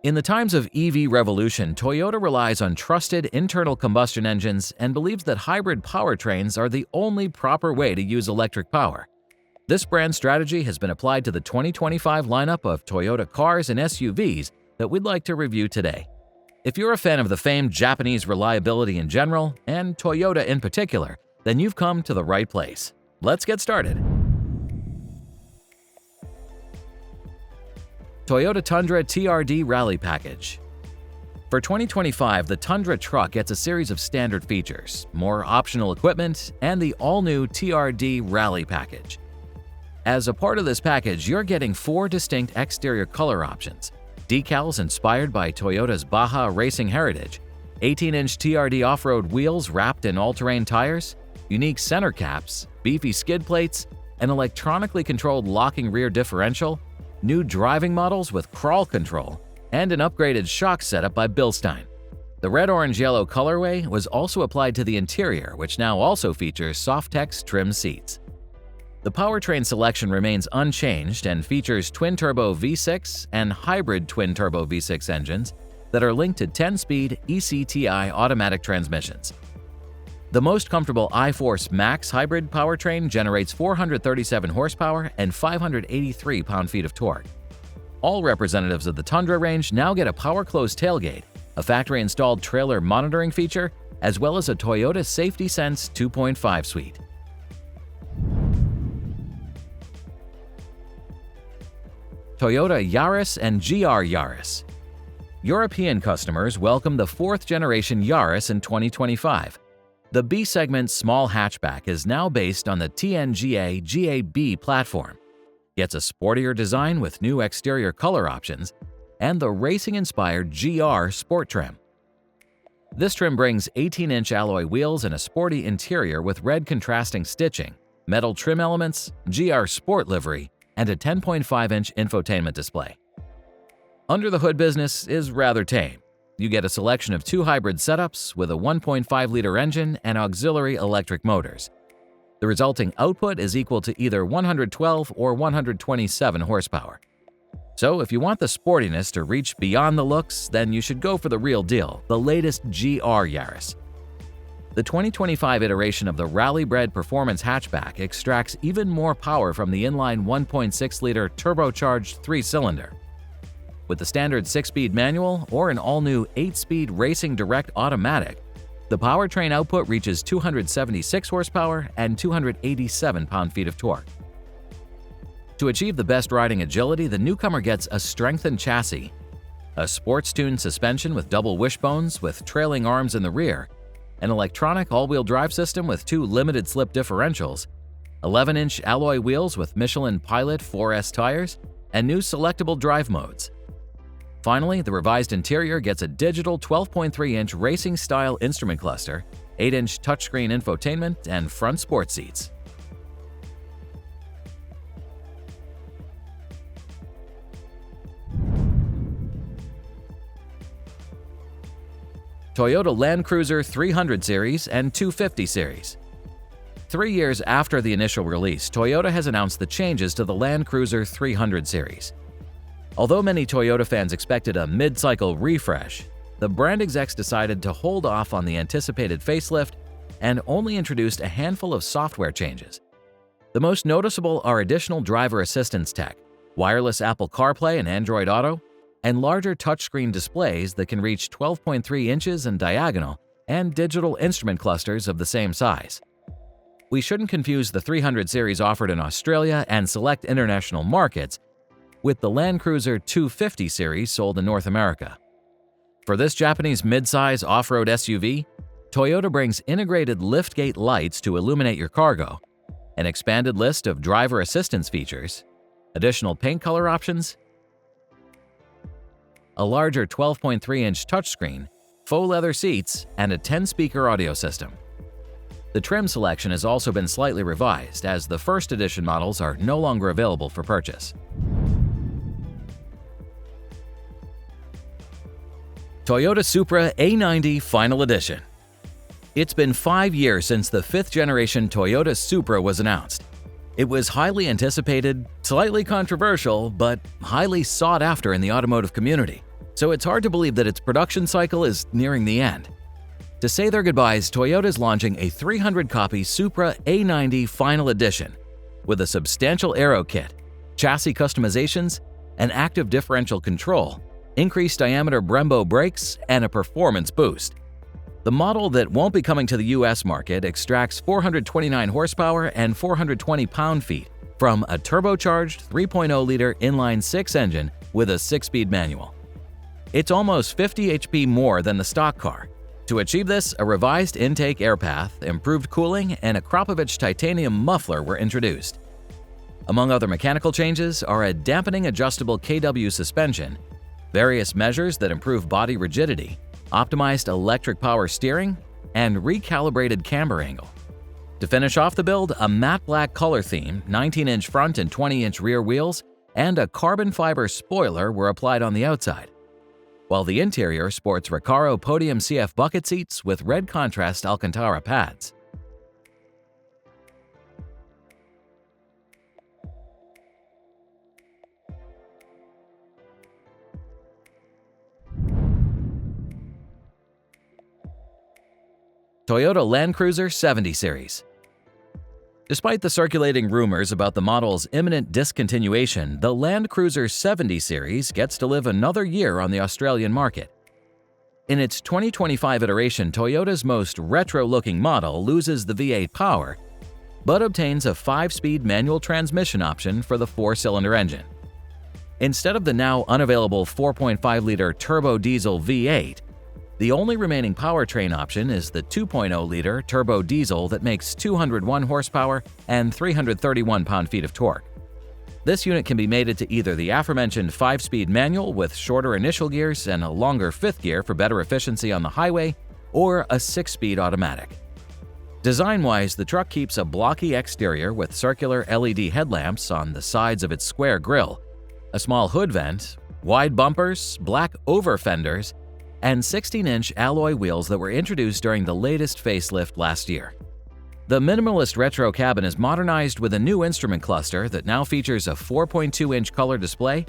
In the times of EV revolution, Toyota relies on trusted internal combustion engines and believes that hybrid powertrains are the only proper way to use electric power. This brand strategy has been applied to the 2025 lineup of Toyota cars and SUVs that we'd like to review today. If you're a fan of the famed Japanese reliability in general, and Toyota in particular, then you've come to the right place. Let's get started. Toyota Tundra TRD Rally Package. For 2025, the Tundra truck gets a series of standard features, more optional equipment, and the all-new TRD Rally Package. As a part of this package, you're getting 4 distinct exterior color options: decals inspired by Toyota's Baja racing heritage, 18-inch TRD off-road wheels wrapped in all-terrain tires, unique center caps, beefy skid plates, an electronically controlled locking rear differential, new driving models with crawl control, and an upgraded shock setup by Bilstein. The red-orange-yellow colorway was also applied to the interior, which now also features Softex trim seats. The powertrain selection remains unchanged and features twin-turbo V6 and hybrid twin-turbo V6 engines that are linked to 10-speed ECTI automatic transmissions. The most comfortable iForce Max hybrid powertrain generates 437 horsepower and 583 pound-feet of torque. All representatives of the Tundra range now get a power-closed tailgate, a factory-installed trailer monitoring feature, as well as a Toyota Safety Sense 2.5 suite. Toyota Yaris and GR Yaris. European customers welcome the 4th-generation Yaris in 2025. The B-segment small hatchback is now based on the TNGA GAB platform, gets a sportier design with new exterior color options, and the racing-inspired GR Sport trim. This trim brings 18-inch alloy wheels and a sporty interior with red contrasting stitching, metal trim elements, GR Sport livery, and a 10.5-inch infotainment display. Under the hood business is rather tame. You get a selection of 2 hybrid setups with a 1.5-liter engine and auxiliary electric motors. The resulting output is equal to either 112 or 127 horsepower. So if you want the sportiness to reach beyond the looks, then you should go for the real deal, the latest GR Yaris. The 2025 iteration of the rally-bred performance hatchback extracts even more power from the inline 1.6-liter turbocharged 3-cylinder. With the standard 6-speed manual or an all-new 8-speed Racing Direct automatic, the powertrain output reaches 276 horsepower and 287 pound-feet of torque. To achieve the best riding agility, the newcomer gets a strengthened chassis, a sports-tuned suspension with double wishbones with trailing arms in the rear, an electronic all-wheel drive system with 2 limited-slip differentials, 11-inch alloy wheels with Michelin Pilot 4S tires, and new selectable drive modes. Finally, the revised interior gets a digital 12.3-inch racing-style instrument cluster, 8-inch touchscreen infotainment, and front sport seats. Toyota LandCruiser 300 Series and 250 Series. 3 years after the initial release, Toyota has announced the changes to the LandCruiser 300 Series. Although many Toyota fans expected a mid-cycle refresh, the brand execs decided to hold off on the anticipated facelift and only introduced a handful of software changes. The most noticeable are additional driver assistance tech, wireless Apple CarPlay and Android Auto, and larger touchscreen displays that can reach 12.3 inches in diagonal and digital instrument clusters of the same size. We shouldn't confuse the 300 series offered in Australia and select international markets with the LandCruiser 250 series sold in North America. For this Japanese midsize off-road SUV, Toyota brings integrated liftgate lights to illuminate your cargo, an expanded list of driver assistance features, additional paint color options, a larger 12.3-inch touchscreen, faux leather seats, and a 10-speaker audio system. The trim selection has also been slightly revised, as the first edition models are no longer available for purchase. Toyota Supra A90 Final Edition. It's been 5 years since the 5th-generation Toyota Supra was announced. It was highly anticipated, slightly controversial, but highly sought after in the automotive community. so it's hard to believe that its production cycle is nearing the end. To say their goodbyes, Toyota is launching a 300-copy Supra A90 Final Edition with a substantial aero kit, chassis customizations, an active differential control, increased diameter Brembo brakes, and a performance boost. The model that won't be coming to the US market extracts 429 horsepower and 420 pound-feet from a turbocharged 3.0-liter inline-six engine with a 6-speed manual. It's almost 50 HP more than the stock car. To achieve this, a revised intake air path, improved cooling, and a Kropovich titanium muffler were introduced. Among other mechanical changes are a dampening adjustable KW suspension, various measures that improve body rigidity, optimized electric power steering, and recalibrated camber angle. To finish off the build, a matte black color theme, 19-inch front and 20-inch rear wheels, and a carbon fiber spoiler were applied on the outside, while the interior sports Recaro Podium CF bucket seats with red contrast Alcantara pads. Toyota LandCruiser 70 Series. Despite the circulating rumors about the model's imminent discontinuation, the LandCruiser 70 Series gets to live another year on the Australian market. In its 2025 iteration, Toyota's most retro-looking model loses the V8 power, but obtains a 5-speed manual transmission option for the 4-cylinder engine. Instead of the now unavailable 4.5-liter turbo diesel V8, the only remaining powertrain option is the 2.0-liter turbo diesel that makes 201 horsepower and 331 pound-feet of torque. This unit can be mated to either the aforementioned 5-speed manual with shorter initial gears and a longer 5th gear for better efficiency on the highway, or a 6-speed automatic. Design-wise, the truck keeps a blocky exterior with circular LED headlamps on the sides of its square grille, a small hood vent, wide bumpers, black over fenders, and 16-inch alloy wheels that were introduced during the latest facelift last year. The minimalist retro cabin is modernized with a new instrument cluster that now features a 4.2-inch color display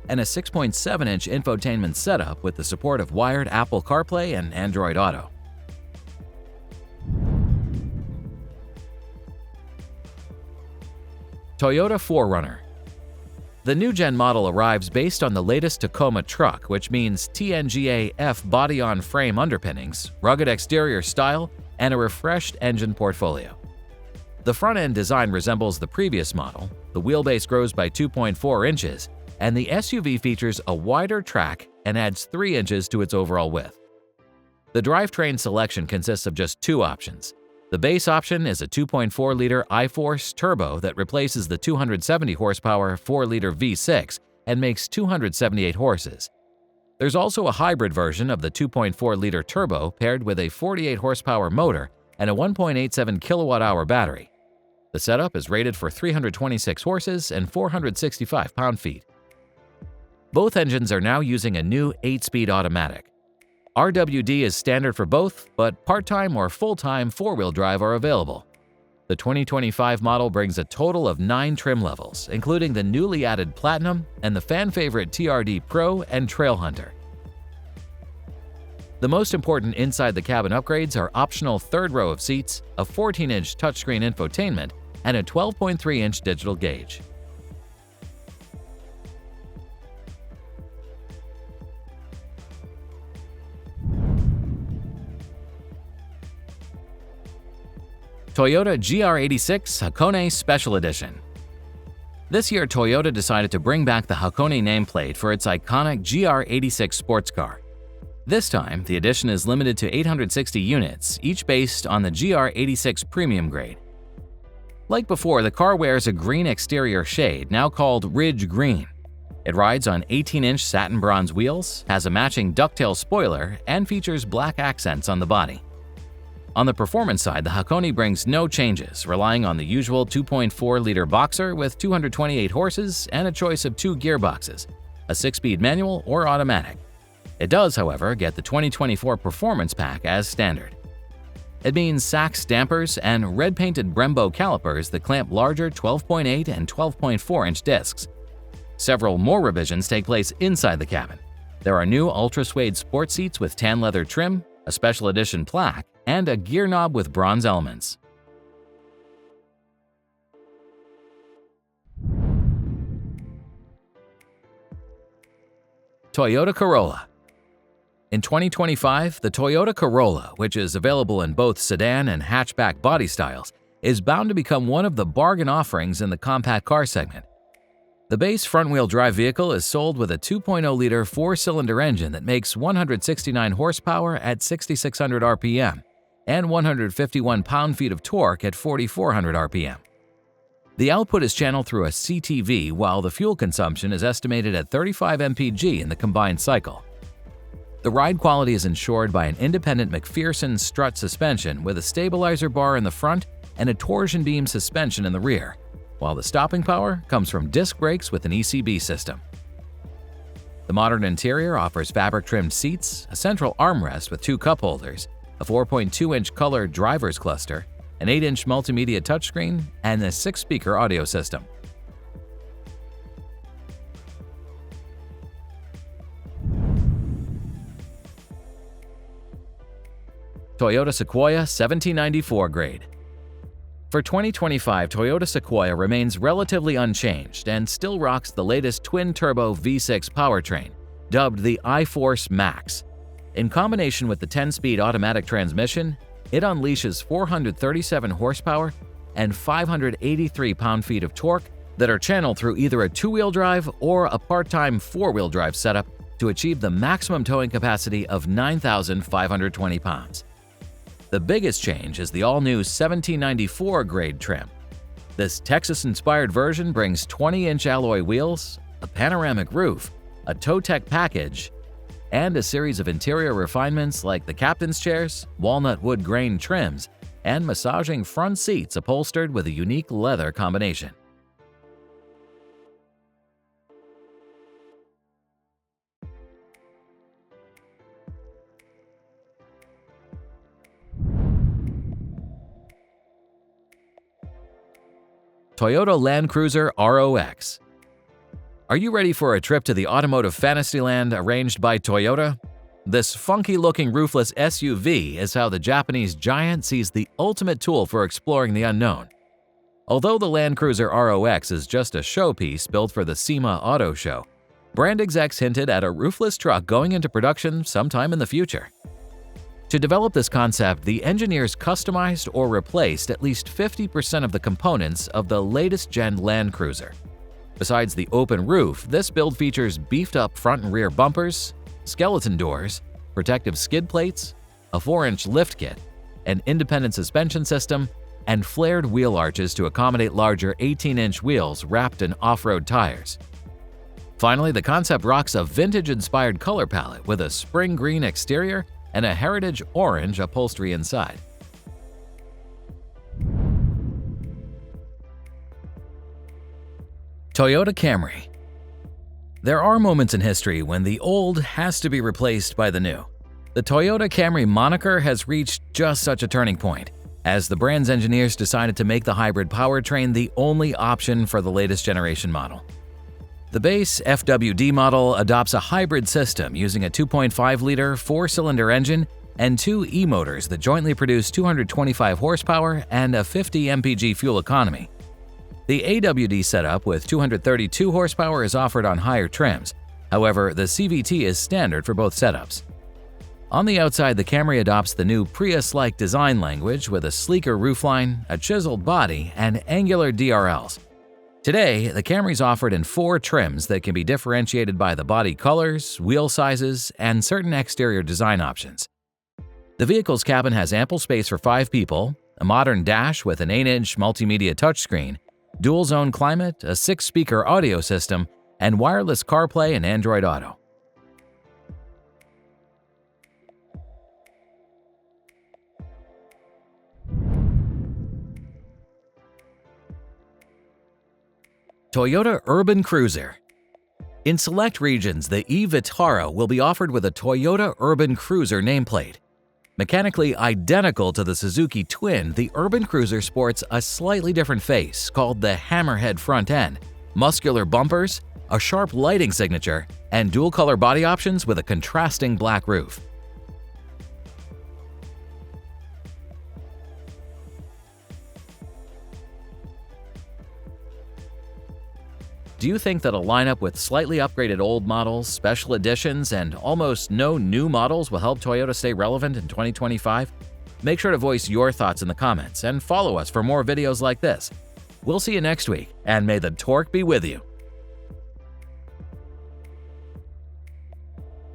and a 6.7-inch infotainment setup with the support of wired Apple CarPlay and Android Auto. Toyota 4Runner. The new-gen model arrives based on the latest Tacoma truck, which means TNGA-F body-on-frame underpinnings, rugged exterior style, and a refreshed engine portfolio. The front-end design resembles the previous model, the wheelbase grows by 2.4 inches, and the SUV features a wider track and adds 3 inches to its overall width. The drivetrain selection consists of just 2 options. The base option is a 2.4-liter iForce turbo that replaces the 270 horsepower 4-liter V6 and makes 278 horses. There's also a hybrid version of the 2.4-liter turbo paired with a 48 horsepower motor and a 1.87 kilowatt-hour battery. The setup is rated for 326 horses and 465 pound-feet. Both engines are now using a new 8-speed automatic. RWD is standard for both, but part-time or full-time 4-wheel drive are available. The 2025 model brings a total of 9 trim levels, including the newly added Platinum and the fan-favorite TRD Pro and Trailhunter. The most important inside-the-cabin upgrades are optional third row of seats, a 14-inch touchscreen infotainment, and a 12.3-inch digital gauge. Toyota GR86 Hakone Special Edition. This year, Toyota decided to bring back the Hakone nameplate for its iconic GR86 sports car. This time, the edition is limited to 860 units, each based on the GR86 premium grade. Like before, the car wears a green exterior shade, now called Ridge Green. It rides on 18-inch satin bronze wheels, has a matching ducktail spoiler, and features black accents on the body. On the performance side, the Hakone brings no changes, relying on the usual 2.4-liter boxer with 228 horses and a choice of 2 gearboxes, a 6-speed manual or automatic. It does, however, get the 2024 Performance Pack as standard. It means Sachs dampers and red-painted Brembo calipers that clamp larger 12.8 and 12.4-inch discs. Several more revisions take place inside the cabin. There are new ultra-suede sport seats with tan leather trim, a special edition plaque, and a gear knob with bronze elements. Toyota Corolla. In 2025, the Toyota Corolla, which is available in both sedan and hatchback body styles, is bound to become one of the bargain offerings in the compact car segment. The base front-wheel drive vehicle is sold with a 2.0-liter four-cylinder engine that makes 169 horsepower at 6,600 RPM and 151 pound-feet of torque at 4,400 RPM. The output is channeled through a CTV, while the fuel consumption is estimated at 35 mpg in the combined cycle. The ride quality is ensured by an independent McPherson strut suspension with a stabilizer bar in the front and a torsion beam suspension in the rear, while the stopping power comes from disc brakes with an ECB system. The modern interior offers fabric-trimmed seats, a central armrest with two cup holders, a 4.2-inch color driver's cluster, an 8-inch multimedia touchscreen, and a 6-speaker audio system. Toyota Sequoia 1794 grade. For 2025, Toyota Sequoia remains relatively unchanged and still rocks the latest twin-turbo V6 powertrain, dubbed the iForce Max. In combination with the 10-speed automatic transmission, it unleashes 437 horsepower and 583 pound-feet of torque that are channeled through either a two-wheel drive or a part-time four-wheel drive setup to achieve the maximum towing capacity of 9,520 pounds. The biggest change is the all-new 1794 grade trim. This Texas-inspired version brings 20-inch alloy wheels, a panoramic roof, a tow-tech package, and a series of interior refinements like the captain's chairs, walnut wood grain trims, and massaging front seats upholstered with a unique leather combination. Toyota LandCruiser ROX. Are you ready for a trip to the automotive fantasyland arranged by Toyota? This funky-looking roofless SUV is how the Japanese giant sees the ultimate tool for exploring the unknown. Although the LandCruiser ROX is just a showpiece built for the SEMA Auto Show, brand execs hinted at a roofless truck going into production sometime in the future. To develop this concept, the engineers customized or replaced at least 50% of the components of the latest-gen LandCruiser. Besides the open roof, this build features beefed-up front and rear bumpers, skeleton doors, protective skid plates, a 4-inch lift kit, an independent suspension system, and flared wheel arches to accommodate larger 18-inch wheels wrapped in off-road tires. Finally, the concept rocks a vintage-inspired color palette with a spring green exterior and a heritage orange upholstery inside. Toyota Camry. There are moments in history when the old has to be replaced by the new. The Toyota Camry moniker has reached just such a turning point, as the brand's engineers decided to make the hybrid powertrain the only option for the latest generation model. The base FWD model adopts a hybrid system using a 2.5-liter four-cylinder engine and two e-motors that jointly produce 225 horsepower and a 50 mpg fuel economy. The AWD setup with 232 horsepower is offered on higher trims. However, the CVT is standard for both setups. On the outside, the Camry adopts the new Prius-like design language with a sleeker roofline, a chiseled body, and angular DRLs. Today, the Camry is offered in 4 trims that can be differentiated by the body colors, wheel sizes, and certain exterior design options. The vehicle's cabin has ample space for 5 people, a modern dash with an 8-inch multimedia touchscreen, dual-zone climate, a 6-speaker audio system, and wireless CarPlay and Android Auto. Toyota Urban Cruiser. In select regions, the e-Vitara will be offered with a Toyota Urban Cruiser nameplate. Mechanically identical to the Suzuki Twin, the Urban Cruiser sports a slightly different face called the hammerhead front end, muscular bumpers, a sharp lighting signature, and dual-color body options with a contrasting black roof. Do you think that a lineup with slightly upgraded old models, special editions, and almost no new models will help Toyota stay relevant in 2025? Make sure to voice your thoughts in the comments and follow us for more videos like this. We'll see you next week, and may the torque be with you.